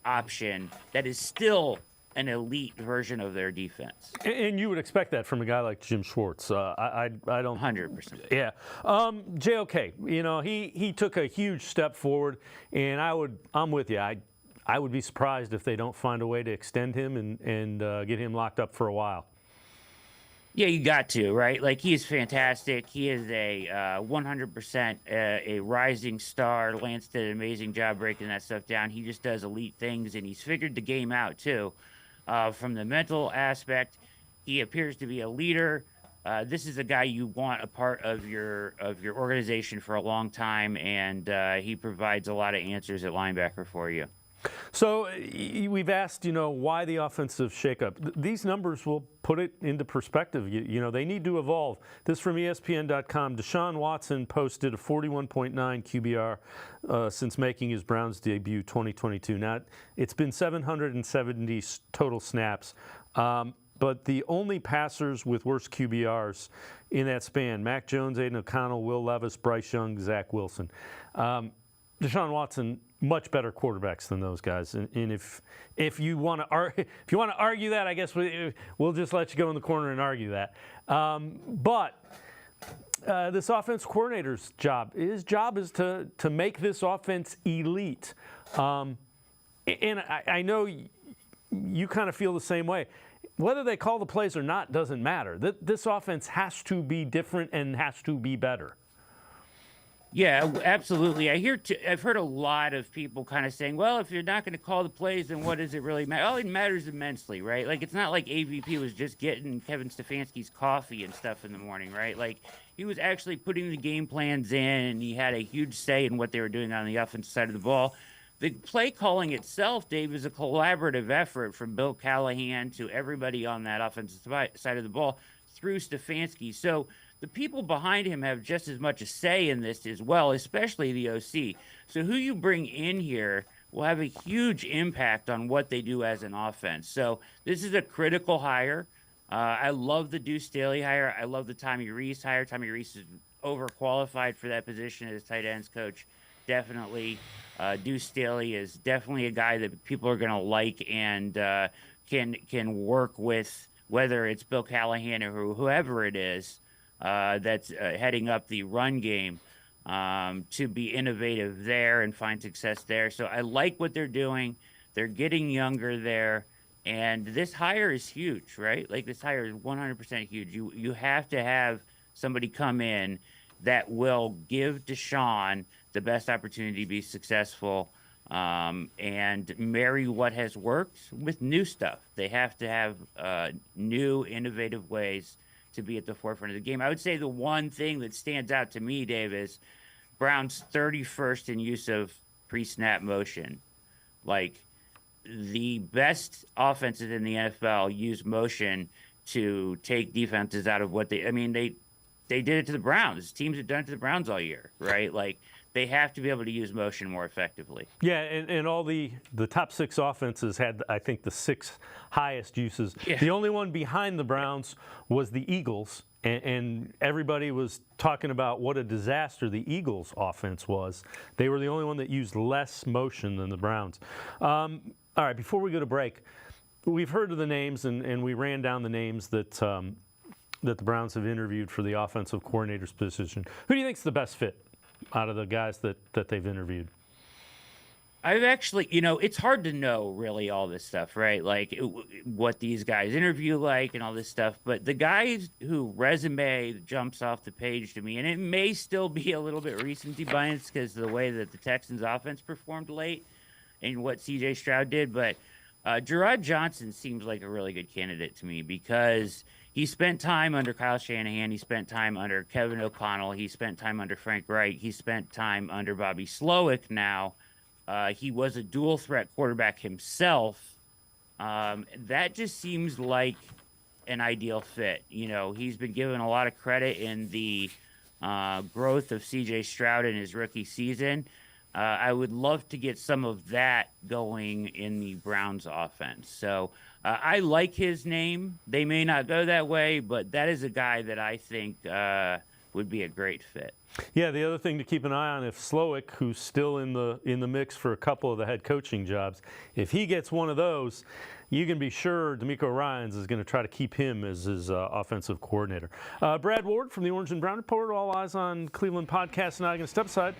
option that is still an elite version of their defense. And you would expect that from a guy like Jim Schwartz. I don't. 100%. Yeah. JOK, you know, he took a huge step forward, and I'm with you. I would be surprised if they don't find a way to extend him and get him locked up for a while. Yeah, you got to, right? Like, he is fantastic. He is a 100% a rising star. Lance did an amazing job breaking that stuff down. He just does elite things, and he's figured the game out, too. From the mental aspect, he appears to be a leader. This is a guy you want a part of your organization for a long time, and he provides a lot of answers at linebacker for you. So we've asked, you know, why the offensive shakeup. These numbers will put it into perspective. You know, they need to evolve. This from ESPN.com. Deshaun Watson posted a 41.9 QBR since making his Browns debut 2022. Now, it's been 770 total snaps. But the only passers with worse QBRs in that span, Mac Jones, Aiden O'Connell, Will Levis, Bryce Young, Zach Wilson. Deshaun Watson, much better quarterbacks than those guys. And if you want to argue that, I guess we'll just let you go in the corner and argue that. But this offense coordinator's job, his job is to make this offense elite. And I know you kind of feel the same way. Whether they call the plays or not doesn't matter. This offense has to be different and has to be better. Yeah, absolutely. I've heard a lot of people kind of saying, well, if you're not going to call the plays, then what does it really matter? Oh, it matters immensely, right? Like, it's not like AVP was just getting Kevin Stefanski's coffee and stuff in the morning, right? Like, he was actually putting the game plans in, and he had a huge say in what they were doing on the offensive side of the ball. The play calling itself, Dave, is a collaborative effort from Bill Callahan to everybody on that offensive side of the ball through Stefanski. So the people behind him have just as much a say in this as well, especially the OC. So who you bring in here will have a huge impact on what they do as an offense. So this is a critical hire. I love the Deuce Staley hire. I love the Tommy Rees hire. Tommy Rees is overqualified for that position as tight ends coach. Definitely. Deuce Staley is definitely a guy that people are going to like and can work with, whether it's Bill Callahan or whoever it is that's heading up the run game, to be innovative there and find success there. So I like what they're doing. They're getting younger there. And this hire is huge, right? Like, this hire is 100% huge. You have to have somebody come in that will give Deshaun the best opportunity to be successful, and marry what has worked with new stuff. They have to have new, innovative ways to be at the forefront of the game. I would say the one thing that stands out to me, Dave, is Brown's 31st in use of pre-snap motion. Like, the best offenses in the NFL use motion to take defenses out of what they did it to the Browns. Teams have done it to the Browns all year, right? Like, they have to be able to use motion more effectively. Yeah, and all the top 6 offenses had, I think, the 6 highest uses. Yeah. The only one behind the Browns was the Eagles, and everybody was talking about what a disaster the Eagles' offense was. They were the only one that used less motion than the Browns. All right, before we go to break, we've heard of the names, and we ran down the names that the Browns have interviewed for the offensive coordinator's position. Who do you think's the best fit out of the guys that they've interviewed? I've actually, it's hard to know really all this stuff, right? Like what these guys interview like and all this stuff. But the guys who resume jumps off the page to me, and it may still be a little bit recency bias because of the way that the Texans offense performed late and what CJ Stroud did. But Gerard Johnson seems like a really good candidate to me because he spent time under Kyle Shanahan. He spent time under Kevin O'Connell. He spent time under Frank Reich. He spent time under Bobby Slowick now. He was a dual threat quarterback himself. That just seems like an ideal fit. He's been given a lot of credit in the growth of CJ Stroud in his rookie season. I would love to get some of that going in the Browns offense. So I like his name. They may not go that way, but that is a guy that I think would be a great fit. Yeah, the other thing to keep an eye on, if Slowick, who's still in the mix for a couple of the head coaching jobs, if he gets one of those, you can be sure D'Amico Ryans is going to try to keep him as his offensive coordinator. Brad Ward from the Orange and Brown Report, All Eyes on Cleveland podcast, and I'm going to step aside,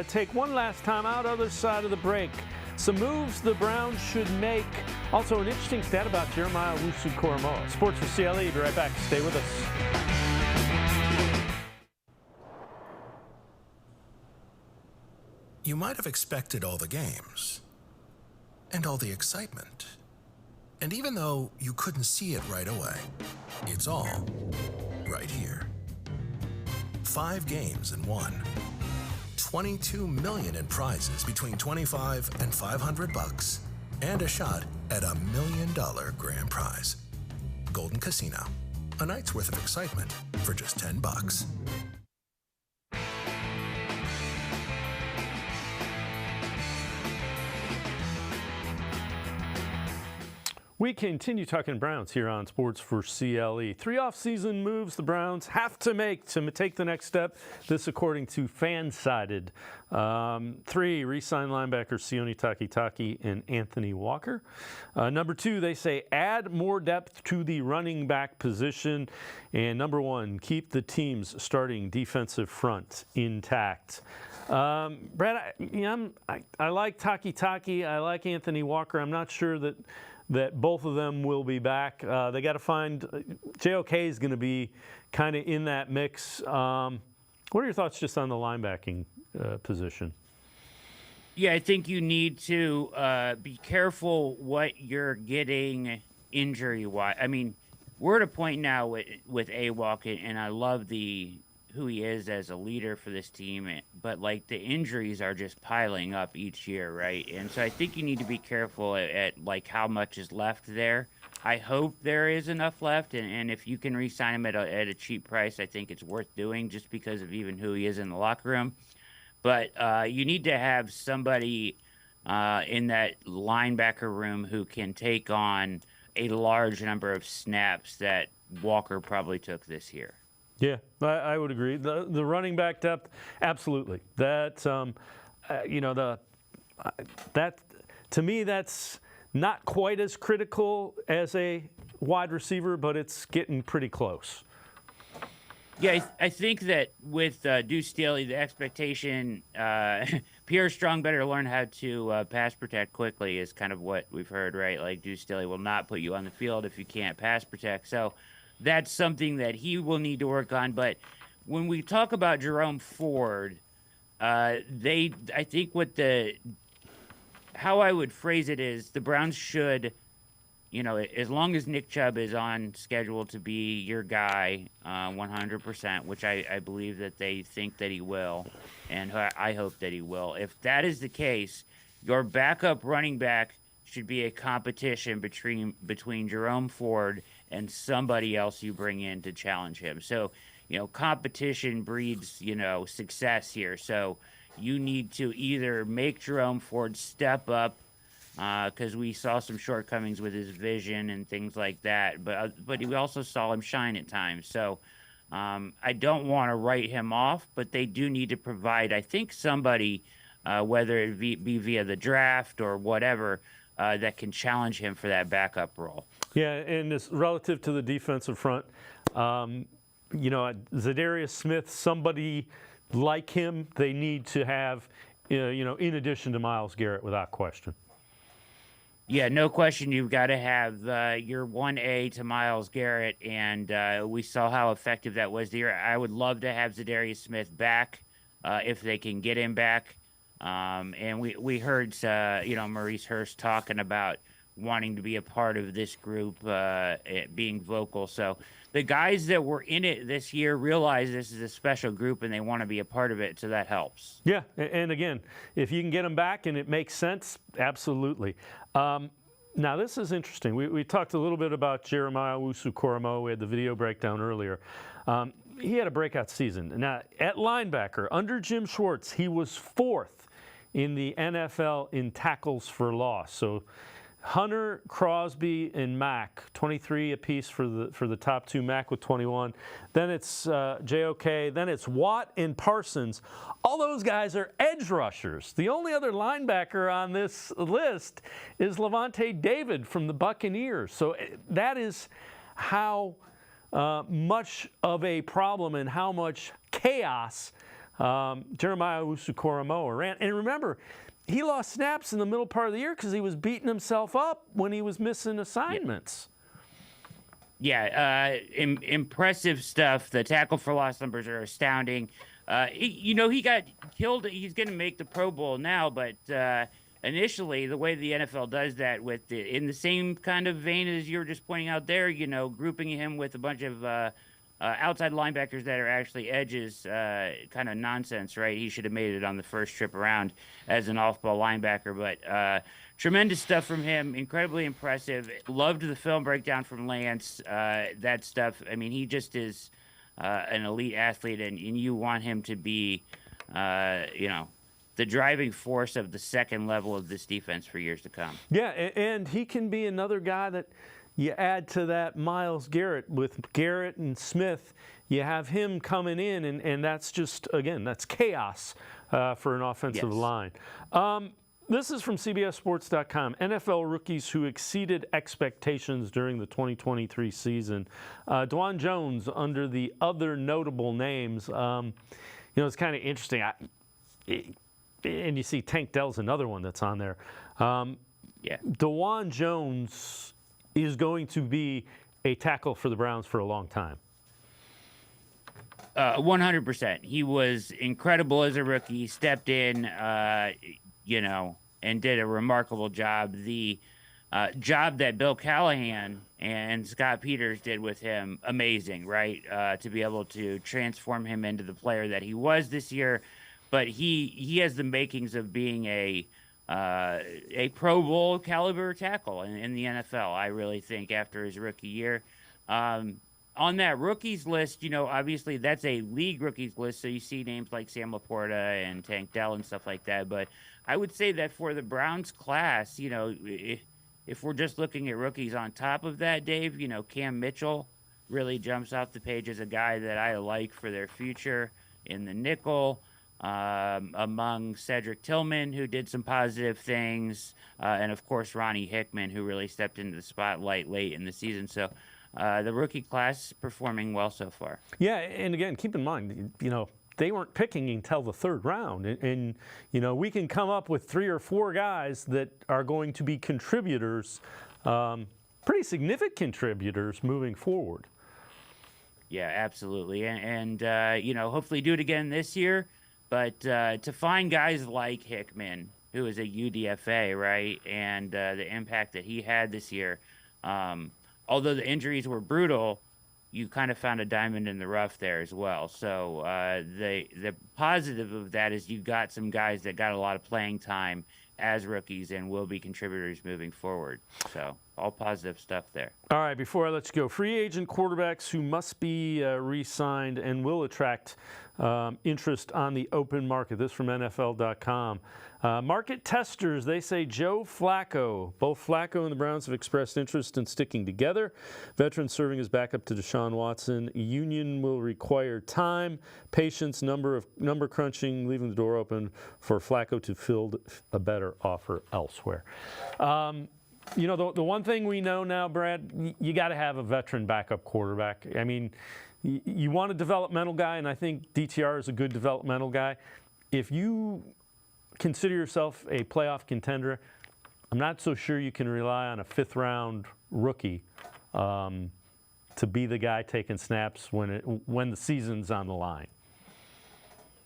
take one last time out, other side of the break. Some moves the Browns should make. Also, an interesting stat about Jeremiah Owusu-Koramoah. Sports for CLE. Be right back. Stay with us. You might have expected all the games and all the excitement. And even though you couldn't see it right away, it's all right here. 5 games in one. $22 million in prizes between $25 and $500 and a shot at $1 million grand prize. Golden Casino. A night's worth of excitement for just $10. We continue talking Browns here on Sports for CLE. 3 off-season moves the Browns have to make to take the next step. This according to Fansided. 3, re-sign linebackers Sione Takitaki and Anthony Walker. Number 2, they say add more depth to the running back position. And number 1, keep the team's starting defensive front intact. Brad, I like Takitaki. I like Anthony Walker. I'm not sure that both of them will be back. They got to find JOK is going to be kind of in that mix. What are your thoughts just on the linebacking position? Yeah, I think you need to be careful what you're getting injury-wise. I mean, we're at a point now with AWalk, and I love who he is as a leader for this team, but like the injuries are just piling up each year, right? And so I think you need to be careful at like how much is left there. I hope there is enough left, and if you can re-sign him at a cheap price, I think it's worth doing just because of even who he is in the locker room. But you need to have somebody in that linebacker room who can take on a large number of snaps that Walker probably took this year. Yeah, I would agree. The running back depth, absolutely. That that to me, that's not quite as critical as a wide receiver, but it's getting pretty close. Yeah, I think that with Deuce Staley, the expectation, Pierre Strong better learn how to pass protect quickly is kind of what we've heard, right? Like Deuce Staley will not put you on the field if you can't pass protect. So that's something that he will need to work on. But when we talk about Jerome Ford, I think how I would phrase it is the Browns should, as long as Nick Chubb is on schedule to be your guy 100%, which I believe that they think that he will, and I hope that he will. If that is the case, your backup running back should be a competition between Jerome Ford and somebody else you bring in to challenge him. So, competition breeds, success here. So you need to either make Jerome Ford step up, because we saw some shortcomings with his vision and things like that, but we also saw him shine at times. So I don't want to write him off, but they do need to provide, I think, somebody, whether it be via the draft or whatever, that can challenge him for that backup role. Yeah, and this, relative to the defensive front, Zadarius Smith, somebody like him, they need to have in addition to Myles Garrett, without question. Yeah, no question. You've got to have your 1A to Myles Garrett, and we saw how effective that was the year. I would love to have Zadarius Smith back if they can get him back. And we heard Maurice Hurst talking about wanting to be a part of this group, being vocal. So the guys that were in it this year realize this is a special group and they want to be a part of it, so that helps. Yeah, and again, if you can get them back and it makes sense, absolutely. Now, this is interesting. We talked a little bit about Jeremiah Owusu-Koramoah. We had the video breakdown earlier. He had a breakout season. Now, at linebacker, under Jim Schwartz, he was 4th in the NFL in tackles for loss. So Hunter, Crosby, and Mack, 23 apiece for the top 2. Mack with 21. Then it's JOK. Then it's Watt and Parsons. All those guys are edge rushers. The only other linebacker on this list is Levante David from the Buccaneers. So that is how much of a problem and how much chaos Jeremiah Owusu-Koramoah ran. And remember, he lost snaps in the middle part of the year because he was beating himself up when he was missing assignments. Yeah, impressive stuff. The tackle for loss numbers are astounding. He got killed. He's going to make the Pro Bowl now, but initially, the way the NFL does that, in the same kind of vein as you were just pointing out there, grouping him with a bunch of outside linebackers that are actually edges, kind of nonsense, right? He should have made it on the first trip around as an off-ball linebacker, but tremendous stuff from him, incredibly impressive. Loved the film breakdown from Lance, that stuff. I mean, he just is an elite athlete, and you want him to be, the driving force of the second level of this defense for years to come. Yeah, and he can be another guy that you add to that Myles Garrett. With Garrett and Smith, you have him coming in, and that's just, again, that's chaos for an offensive line. This is from CBSSports.com. NFL rookies who exceeded expectations during the 2023 season. Dwan Jones under the other notable names. It's kind of interesting. And you see Tank Dell's another one that's on there. Dwan Jones is going to be a tackle for the Browns for a long time. 100%. He was incredible as a rookie. He stepped in, and did a remarkable job. The job that Bill Callahan and Scott Peters did with him, amazing, right? To be able to transform him into the player that he was this year. But he has the makings of being a Pro Bowl caliber tackle in the NFL, I really think, after his rookie year. On that rookies list, obviously that's a league rookies list, so you see names like Sam Laporta and Tank Dell and stuff like that. But I would say that for the Browns class, if we're just looking at rookies on top of that, Dave, Cam Mitchell really jumps off the page as a guy that I like for their future in the nickel. Among Cedric Tillman, who did some positive things, and of course Ronnie Hickman, who really stepped into the spotlight late in the season. So the rookie class is performing well so far. Yeah, and again, keep in mind, they weren't picking until the 3rd round, and we can come up with 3 or 4 guys that are going to be contributors, pretty significant contributors moving forward. Yeah, absolutely, and hopefully do it again this year. But to find guys like Hickman, who is a UDFA, right, and the impact that he had this year, although the injuries were brutal, you kind of found a diamond in the rough there as well. So the positive of that is you got some guys that got a lot of playing time as rookies and will be contributors moving forward. So all positive stuff there. All right, before I let you go, free agent quarterbacks who must be re-signed and will attract interest on the open market. This from NFL.com. Market testers, they say Joe Flacco. Both Flacco and the Browns have expressed interest in sticking together. Veteran serving as backup to Deshaun Watson. Union will require time, patience, number crunching, leaving the door open for Flacco to field a better offer elsewhere. The one thing we know now, Brad, you got to have a veteran backup quarterback. I mean, you want a developmental guy, and I think DTR is a good developmental guy. If you consider yourself a playoff contender, I'm not so sure you can rely on a fifth-round rookie to be the guy taking snaps when the season's on the line.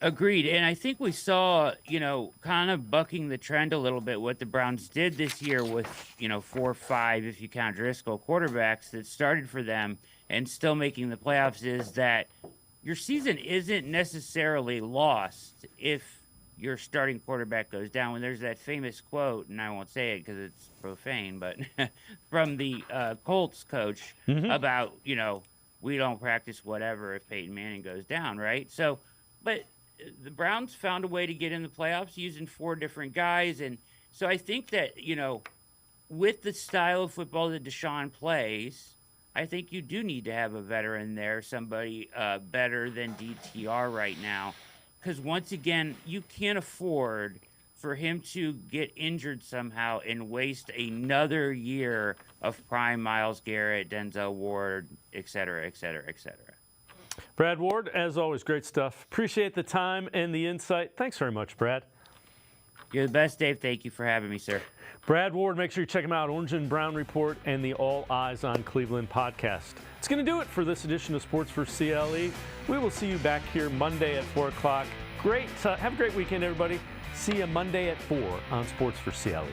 Agreed. And I think we saw, kind of bucking the trend a little bit what the Browns did this year with, 4 or 5, if you count Driscoll, quarterbacks that started for them and still making the playoffs, is that your season isn't necessarily lost if your starting quarterback goes down. When there's that famous quote, and I won't say it because it's profane, but from the Colts coach about, we don't practice whatever if Peyton Manning goes down, right? So, but the Browns found a way to get in the playoffs using 4 different guys. And so I think that, with the style of football that Deshaun plays, I think you do need to have a veteran there, somebody better than DTR right now. Because once again, you can't afford for him to get injured somehow and waste another year of prime Myles Garrett, Denzel Ward, et cetera, et cetera, et cetera. Brad Ward, as always, great stuff. Appreciate the time and the insight. Thanks very much, Brad. You're the best, Dave. Thank you for having me, sir. Brad Ward, make sure you check him out, Orange and Brown Report and the All Eyes on Cleveland podcast. It's going to do it for this edition of Sports for CLE. We will see you back here Monday at 4 o'clock. Have a great weekend, everybody. See you Monday at 4 on Sports for CLE.